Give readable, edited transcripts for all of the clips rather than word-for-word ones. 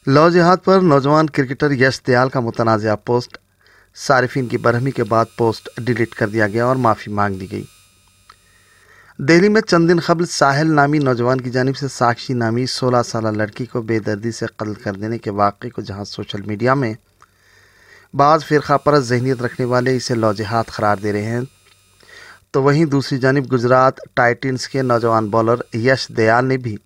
लौ जिहाद पर नौजवान क्रिकेटर यश दयाल का मुतनाज़ा पोस्ट, सारिफिन की बरहमी के बाद पोस्ट डिलीट कर दिया गया और माफ़ी मांग दी गई। दिल्ली में चंद दिन कबल साहिल नामी नौजवान की जानिब से साक्षी नामी 16 साल लड़की को बेदर्दी से कत्ल कर देने के वाक़े को जहां सोशल मीडिया में बाज़ फ़िरक़ा परस्त ज़हनीत रखने वाले इसे लौ जिहाद करार दे रहे हैं, तो वहीं दूसरी जानिब गुजरात टाइटंस के नौजवान बॉलर यश दयाल ने भी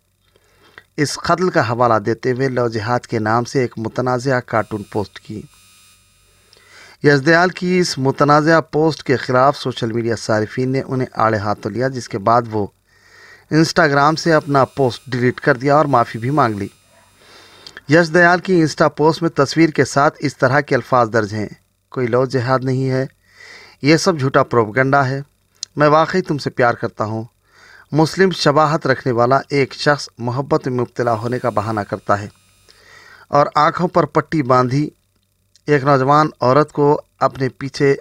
इस कत्ल का हवाला देते हुए लौ जिहाद के नाम से एक मुतनाज़ा कार्टून पोस्ट की। यश दयाल की इस मुतनाज़ा पोस्ट के ख़िलाफ़ सोशल मीडिया सारिफीन ने उन्हें आड़े हाथों लिया, जिसके बाद वो इंस्टाग्राम से अपना पोस्ट डिलीट कर दिया और माफ़ी भी मांग ली। यश दयाल की इंस्टा पोस्ट में तस्वीर के साथ इस तरह के अल्फाज दर्ज हैं: कोई लौ जिहाद नहीं है, ये सब झूठा प्रोपगंडा है, मैं वाकई तुमसे प्यार करता हूँ। मुस्लिम शबाहत रखने वाला एक शख्स मोहब्बत में मुब्तला होने का बहाना करता है और आँखों पर पट्टी बांधी एक नौजवान औरत को अपने पीछे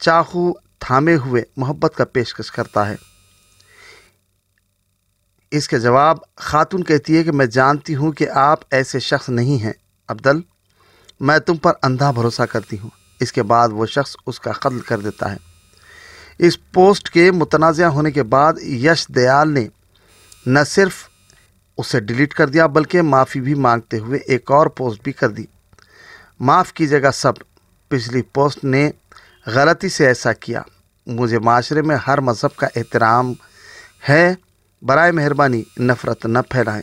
चाकू थामे हुए मोहब्बत का पेशकश करता है। इसके जवाब खातून कहती है कि मैं जानती हूँ कि आप ऐसे शख्स नहीं हैं अब्दल, मैं तुम पर अंधा भरोसा करती हूँ। इसके बाद वो शख्स उसका कत्ल कर देता है। इस पोस्ट के मुतनाज़ा होने के बाद यश दयाल ने न सिर्फ उसे डिलीट कर दिया बल्कि माफ़ी भी मांगते हुए एक और पोस्ट भी कर दी। माफ़ कीजिएगा सब, पिछली पोस्ट ने गलती से ऐसा किया, मुझे माशरे में हर मज़हब का एहतराम है, बराए मेहरबानी नफ़रत न फैलाएं।